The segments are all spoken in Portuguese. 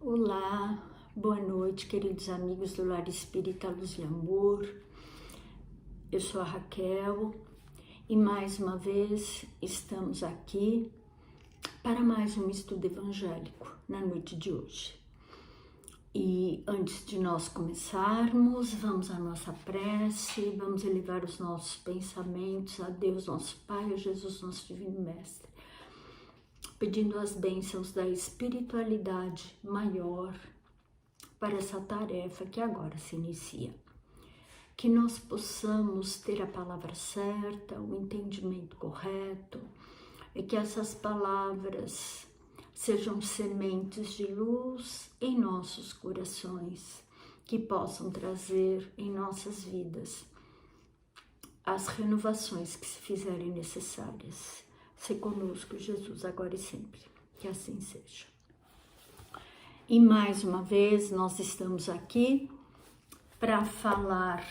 Olá, boa noite, queridos amigos do Lar Espírita Luz e Amor. Eu sou a Raquel e mais uma vez estamos aqui para mais um estudo evangélico na noite de hoje. E antes de nós começarmos, vamos à nossa prece, vamos elevar os nossos pensamentos a Deus, nosso Pai, a Jesus, nosso Divino Mestre, pedindo as bênçãos da espiritualidade maior para essa tarefa que agora se inicia. Que nós possamos ter a palavra certa, o entendimento correto, e que essas palavras sejam sementes de luz em nossos corações, que possam trazer em nossas vidas as renovações que se fizerem necessárias. Se conosco, Jesus, agora e sempre, que assim seja. E mais uma vez nós estamos aqui para falar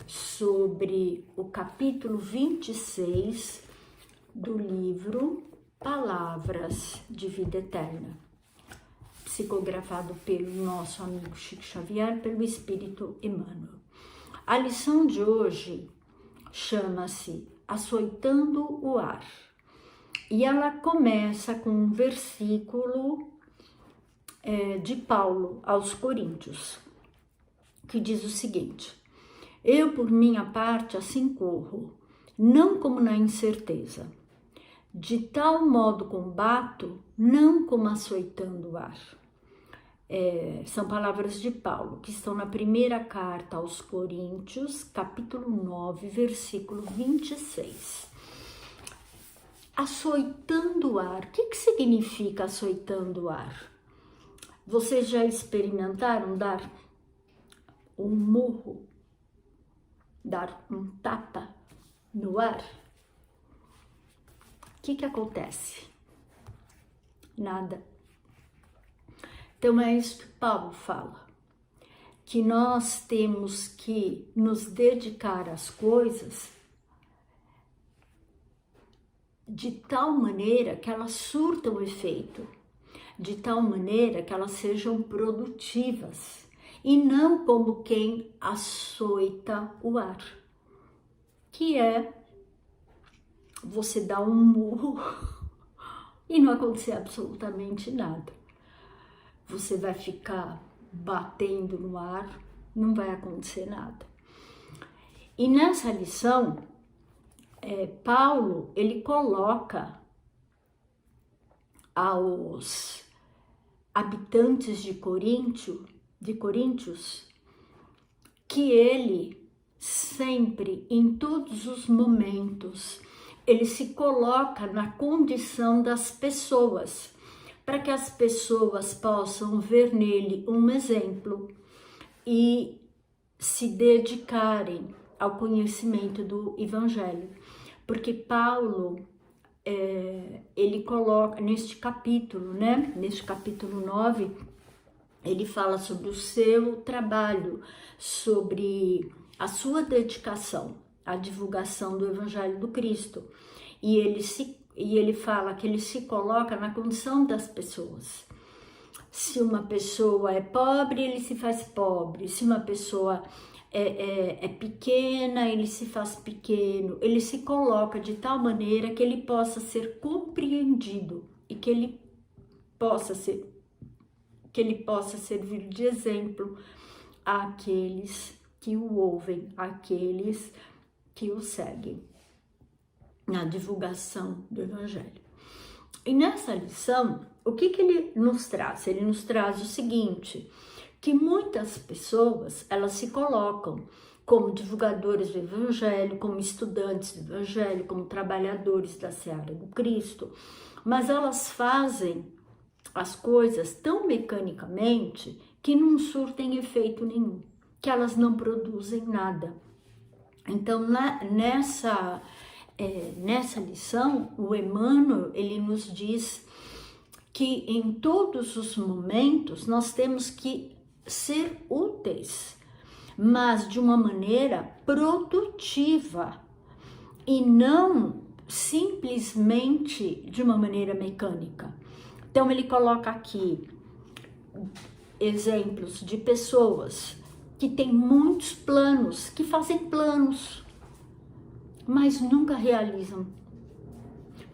sobre o capítulo 26 do livro Palavras de Vida Eterna, psicografado pelo nosso amigo Chico Xavier, pelo Espírito Emmanuel. A lição de hoje chama-se Açoitando o Ar. E ela começa com um versículo de Paulo aos Coríntios, que diz o seguinte: eu, por minha parte, assim corro, não como na incerteza. De tal modo combato, não como açoitando o ar. São palavras de Paulo, que estão na primeira carta aos Coríntios, capítulo 9, versículo 26. Açoitando o ar. O que significa açoitando o ar? Vocês já experimentaram dar um murro, dar um tapa no ar? O que acontece? Nada. Então é isso que Paulo fala, que nós temos que nos dedicar às coisas de tal maneira que elas surtam efeito, de tal maneira que elas sejam produtivas, e não como quem açoita o ar, que é você dar um murro e não acontecer absolutamente nada. Você vai ficar batendo no ar, não vai acontecer nada. E nessa lição, Paulo, ele coloca aos habitantes de Coríntios, que ele sempre, em todos os momentos, ele se coloca na condição das pessoas, para que as pessoas possam ver nele um exemplo e se dedicarem ao conhecimento do Evangelho. Porque Paulo, ele coloca neste capítulo, neste capítulo 9, ele fala sobre o seu trabalho, sobre a sua dedicação à divulgação do Evangelho do Cristo. E ele fala que ele se coloca na condição das pessoas. Se uma pessoa é pobre, ele se faz pobre. Se uma pessoa é pequena, ele se faz pequeno. Ele se coloca de tal maneira que ele possa ser compreendido e que ele possa servir de exemplo àqueles que o ouvem, àqueles que o seguem na divulgação do Evangelho. E nessa lição, o que ele nos traz? Ele nos traz o seguinte, que muitas pessoas, elas se colocam como divulgadores do Evangelho, como estudantes do Evangelho, como trabalhadores da seara do Cristo, mas elas fazem as coisas tão mecanicamente que não surtem efeito nenhum, que elas não produzem nada. Então, nessa lição, o Emmanuel, ele nos diz que em todos os momentos nós temos que ser úteis, mas de uma maneira produtiva e não simplesmente de uma maneira mecânica. Então ele coloca aqui exemplos de pessoas que têm muitos planos, que fazem planos, mas nunca realizam.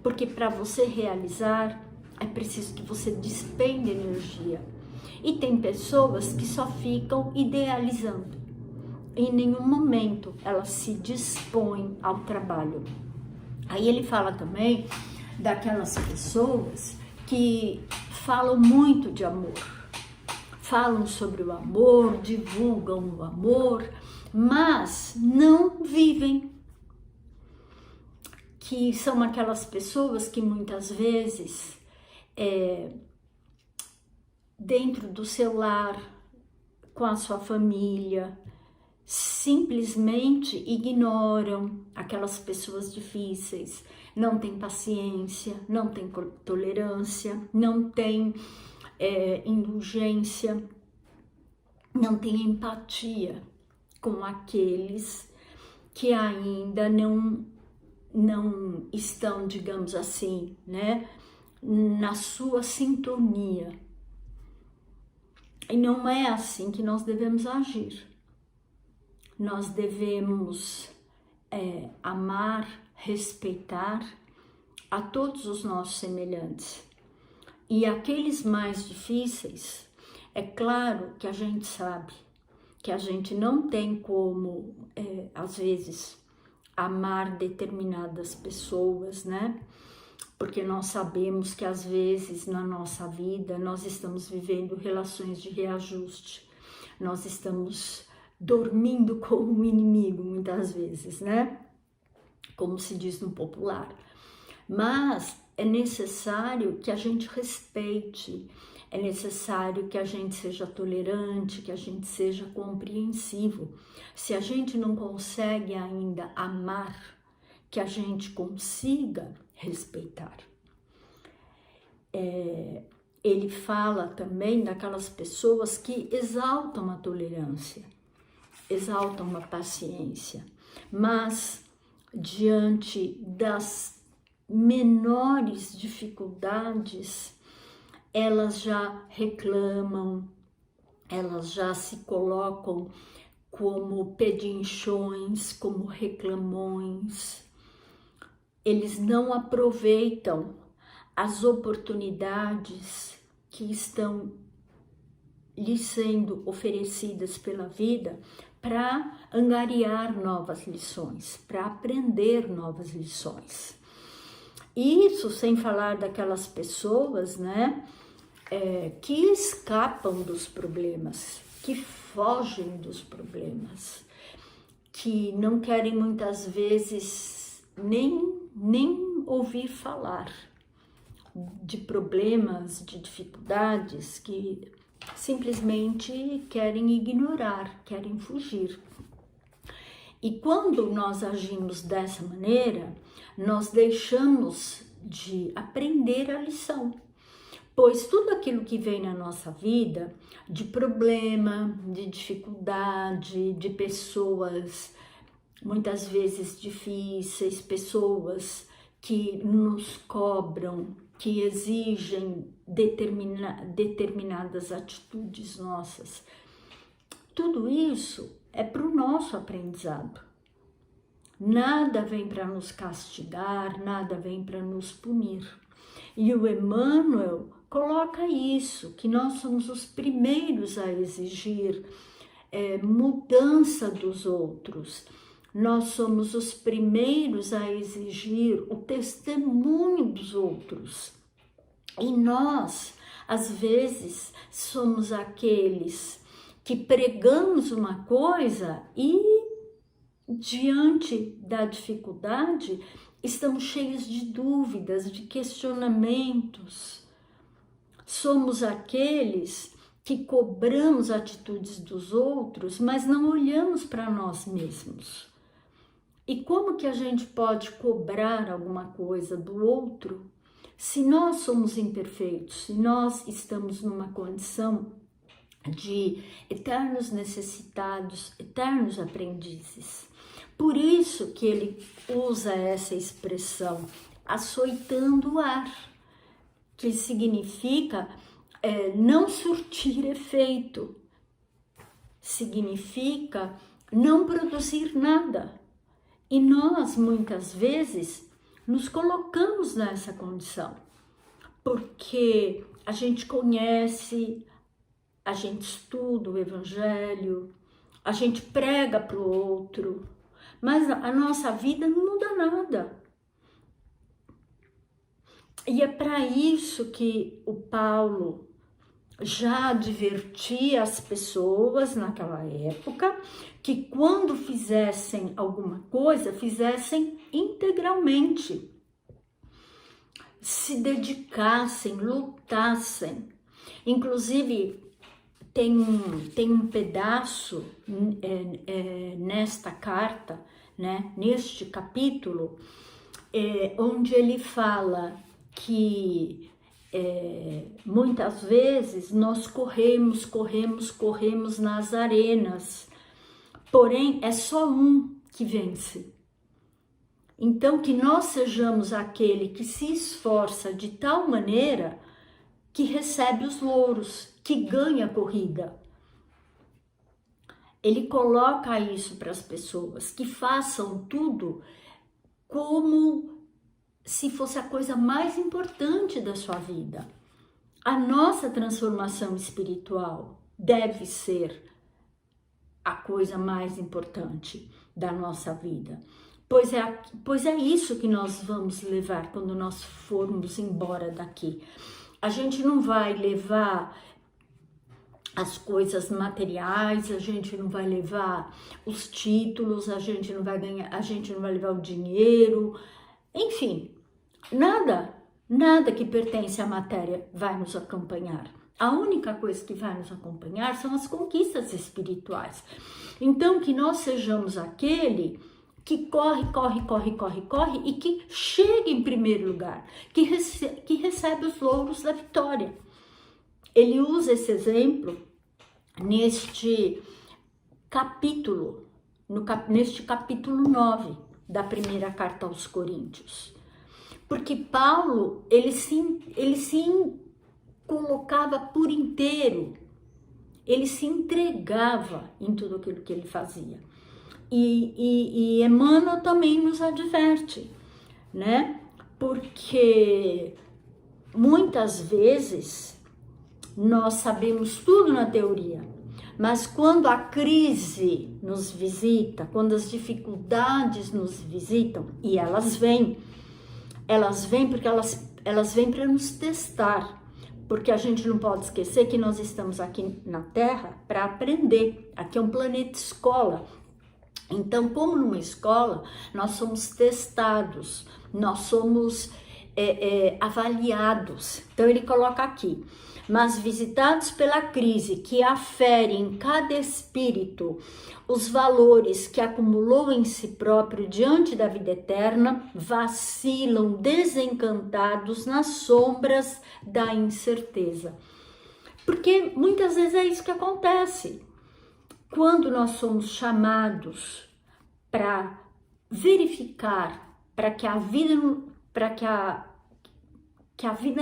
Porque para você realizar, é preciso que você despenda energia. E tem pessoas que só ficam idealizando. Em nenhum momento elas se dispõem ao trabalho. Aí ele fala também daquelas pessoas que falam muito de amor. Falam sobre o amor, divulgam o amor, mas não vivem. Que são aquelas pessoas que muitas vezes, dentro do seu lar, com a sua família, simplesmente ignoram aquelas pessoas difíceis, não tem paciência, não tem tolerância, não tem indulgência, não tem empatia com aqueles que ainda não estão, digamos assim, né, na sua sintonia. E não é assim que nós devemos agir. Nós devemos amar, respeitar a todos os nossos semelhantes. E aqueles mais difíceis, é claro que a gente sabe que a gente não tem como, às vezes, amar determinadas pessoas, né? Porque nós sabemos que às vezes na nossa vida nós estamos vivendo relações de reajuste, nós estamos dormindo com o inimigo muitas vezes, né? Como se diz no popular. Mas é necessário que a gente respeite, é necessário que a gente seja tolerante, que a gente seja compreensivo. Se a gente não consegue ainda amar, que a gente consiga respeitar. Ele fala também daquelas pessoas que exaltam a tolerância, exaltam a paciência, mas diante das menores dificuldades, elas já reclamam, elas já se colocam como pedinchões, como reclamões. Eles não aproveitam as oportunidades que estão lhes sendo oferecidas pela vida para angariar novas lições, para aprender novas lições. Isso sem falar daquelas pessoas, né, que escapam dos problemas, que fogem dos problemas, que não querem muitas vezes nem ouvir falar de problemas, de dificuldades, que simplesmente querem ignorar, querem fugir. E quando nós agimos dessa maneira, nós deixamos de aprender a lição. Pois tudo aquilo que vem na nossa vida, de problema, de dificuldade, de pessoas muitas vezes difíceis, pessoas que nos cobram, que exigem determinadas atitudes nossas, tudo isso é para o nosso aprendizado. Nada vem para nos castigar, nada vem para nos punir. E o Emmanuel coloca isso, que nós somos os primeiros a exigir mudança dos outros. Nós somos os primeiros a exigir o testemunho dos outros. E nós, às vezes, somos aqueles que pregamos uma coisa e, diante da dificuldade, estamos cheios de dúvidas, de questionamentos. Somos aqueles que cobramos atitudes dos outros, mas não olhamos para nós mesmos. E como que a gente pode cobrar alguma coisa do outro se nós somos imperfeitos, se nós estamos numa condição de eternos necessitados, eternos aprendizes? Por isso que ele usa essa expressão, açoitando o ar, que significa não surtir efeito. Significa não produzir nada. E nós, muitas vezes, nos colocamos nessa condição, porque a gente conhece, a gente estuda o Evangelho, a gente prega para o outro, mas a nossa vida não muda nada. E é para isso que o Paulo já advertia as pessoas naquela época que quando fizessem alguma coisa, fizessem integralmente, se dedicassem, lutassem. Inclusive, tem um pedaço nesta carta, né, neste capítulo, onde ele fala que muitas vezes nós corremos nas arenas, porém é só um que vence. Então que nós sejamos aquele que se esforça de tal maneira que recebe os louros, que ganha a corrida. Ele coloca isso para as pessoas, que façam tudo como se fosse a coisa mais importante da sua vida. A nossa transformação espiritual deve ser a coisa mais importante da nossa vida. Pois é isso que nós vamos levar quando nós formos embora daqui. A gente não vai levar as coisas materiais, a gente não vai levar os títulos, a gente não vai levar o dinheiro, enfim, nada que pertence à matéria vai nos acompanhar. A única coisa que vai nos acompanhar são as conquistas espirituais. Então, que nós sejamos aquele que corre e que chega em primeiro lugar, que recebe os louros da vitória. Ele usa esse exemplo neste capítulo 9 da primeira carta aos Coríntios. Porque Paulo, ele se colocava por inteiro, ele se entregava em tudo aquilo que ele fazia. E Emmanuel também nos adverte, né? Porque muitas vezes nós sabemos tudo na teoria, mas quando a crise nos visita, quando as dificuldades nos visitam, e elas vêm porque elas vêm para nos testar, porque a gente não pode esquecer que nós estamos aqui na Terra para aprender. Aqui é um planeta escola. Então, como numa escola, nós somos testados, nós somos avaliados. Então, ele coloca aqui: mas visitados pela crise que afere em cada espírito os valores que acumulou em si próprio diante da vida eterna, vacilam desencantados nas sombras da incerteza. Porque muitas vezes é isso que acontece. Quando nós somos chamados para verificar, para que a vida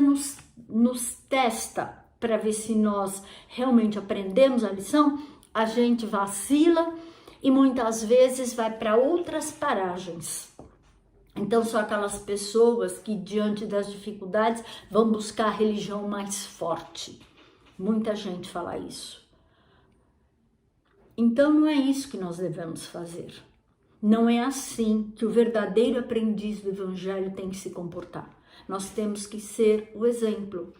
nos testa, para ver se nós realmente aprendemos a lição, a gente vacila e muitas vezes vai para outras paragens. Então são aquelas pessoas que diante das dificuldades vão buscar a religião mais forte. Muita gente fala isso. Então não é isso que nós devemos fazer. Não é assim que o verdadeiro aprendiz do Evangelho tem que se comportar. Nós temos que ser o exemplo.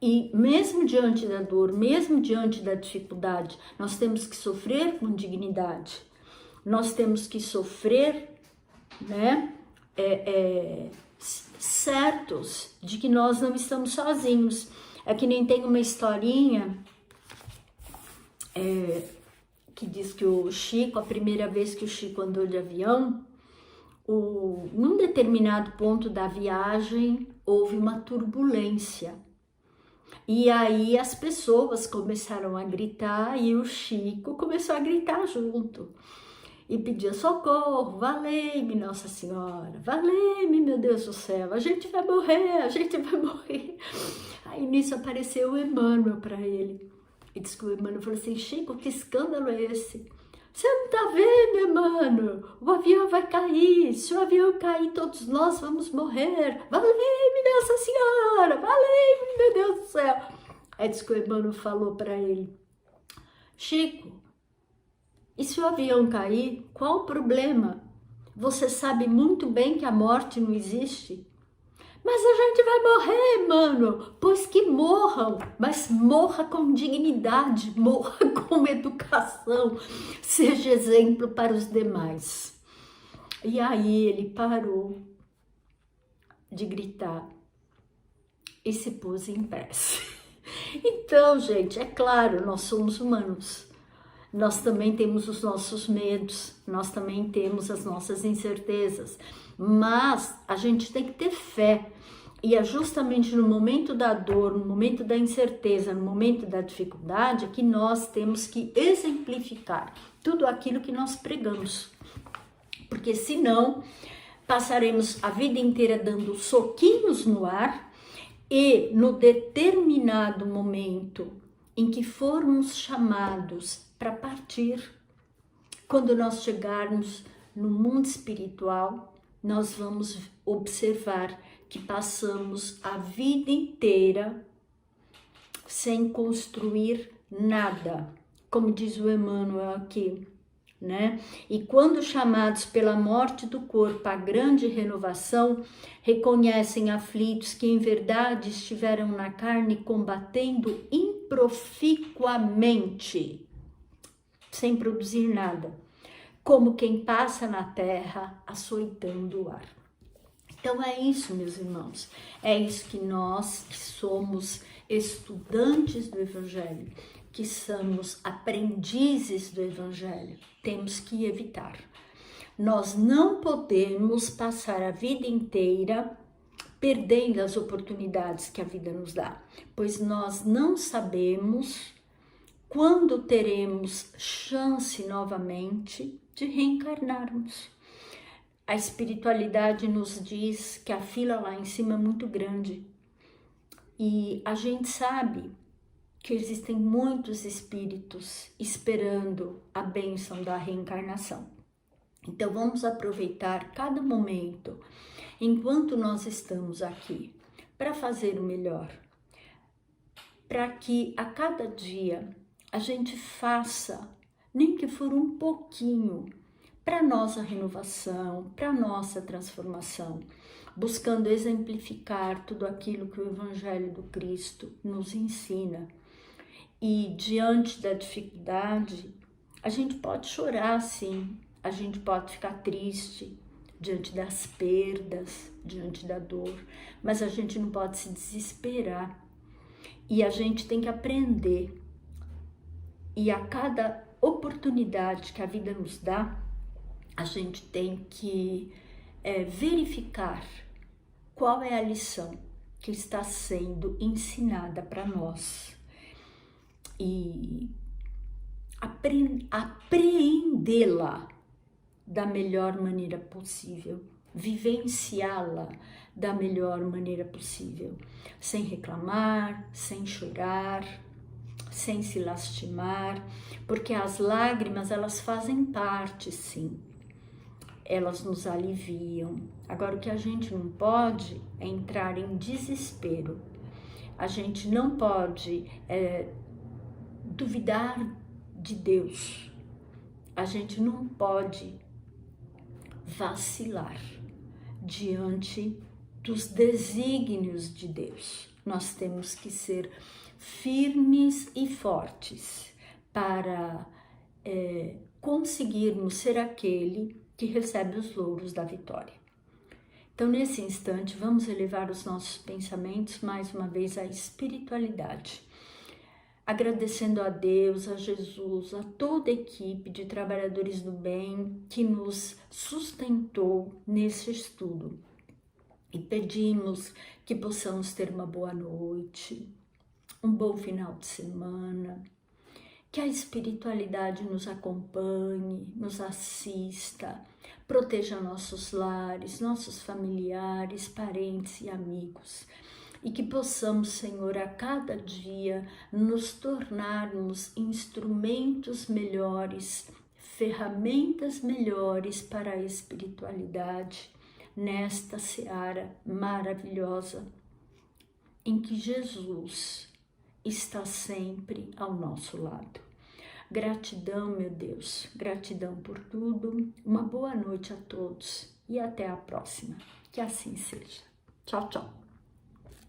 E mesmo diante da dor, mesmo diante da dificuldade, nós temos que sofrer com dignidade. Nós temos que sofrer, né, certos de que nós não estamos sozinhos. É que nem tem uma historinha que diz que o Chico, a primeira vez que o Chico andou de avião, num determinado ponto da viagem, houve uma turbulência. E aí as pessoas começaram a gritar e o Chico começou a gritar junto. e pedia socorro, valei-me, Nossa Senhora, valei-me, meu Deus do céu, a gente vai morrer, a gente vai morrer. Aí nisso apareceu o Emmanuel para ele. E disse que o Emmanuel falou assim, Chico, que escândalo é esse? Você não tá vendo, Emmanuel? O avião vai cair, se o avião cair, todos nós vamos morrer. Valei-me, Nossa Senhora, valei-me, meu Deus do céu. Aí disse que o Emmanuel falou para ele, Chico, e se o avião cair, qual o problema? Você sabe muito bem que a morte não existe. Mas a gente vai morrer, mano. Pois que morram, mas morra com dignidade, morra com educação, seja exemplo para os demais. E aí ele parou de gritar e se pôs em prece. Então, gente, é claro, nós somos humanos. Nós também temos os nossos medos, nós também temos as nossas incertezas, mas a gente tem que ter fé. E é justamente no momento da dor, no momento da incerteza, no momento da dificuldade, que nós temos que exemplificar tudo aquilo que nós pregamos. Porque senão, passaremos a vida inteira dando soquinhos no ar e no determinado momento em que formos chamados para partir, quando nós chegarmos no mundo espiritual, nós vamos observar que passamos a vida inteira sem construir nada, como diz o Emmanuel aqui, né? E quando chamados pela morte do corpo à grande renovação, reconhecem aflitos que em verdade estiveram na carne combatendo improficuamente, sem produzir nada, como quem passa na terra açoitando o ar. Então é isso, meus irmãos, é isso que nós que somos estudantes do Evangelho, que somos aprendizes do Evangelho, temos que evitar. Nós não podemos passar a vida inteira perdendo as oportunidades que a vida nos dá, pois nós não sabemos quando teremos chance novamente de reencarnarmos. A espiritualidade nos diz que a fila lá em cima é muito grande e a gente sabe que existem muitos espíritos esperando a bênção da reencarnação. Então vamos aproveitar cada momento enquanto nós estamos aqui para fazer o melhor, para que a cada dia a gente faça, nem que for um pouquinho, para nossa renovação, para nossa transformação, buscando exemplificar tudo aquilo que o Evangelho do Cristo nos ensina. E diante da dificuldade, a gente pode chorar sim, a gente pode ficar triste diante das perdas, diante da dor, mas a gente não pode se desesperar. E a gente tem que aprender. E a cada oportunidade que a vida nos dá, a gente tem que verificar qual é a lição que está sendo ensinada para nós e apreendê-la da melhor maneira possível, vivenciá-la da melhor maneira possível, sem reclamar, sem chorar, sem se lastimar, porque as lágrimas elas fazem parte, sim. Elas nos aliviam. Agora, o que a gente não pode é entrar em desespero. A gente não pode duvidar de Deus. A gente não pode vacilar diante dos desígnios de Deus. Nós temos que ser firmes e fortes para conseguirmos ser aquele que recebe os louros da vitória. Então, nesse instante, vamos elevar os nossos pensamentos mais uma vez à espiritualidade, agradecendo a Deus, a Jesus, a toda a equipe de trabalhadores do bem que nos sustentou nesse estudo. E pedimos que possamos ter uma boa noite, um bom final de semana, Que a espiritualidade nos acompanhe, nos assista, proteja nossos lares, nossos familiares, parentes e amigos. E que possamos, Senhor, a cada dia nos tornarmos instrumentos melhores, ferramentas melhores para a espiritualidade nesta seara maravilhosa em que Jesus está sempre ao nosso lado. Gratidão, meu Deus, gratidão por tudo. Uma boa noite a todos e até a próxima. Que assim seja. Tchau, tchau.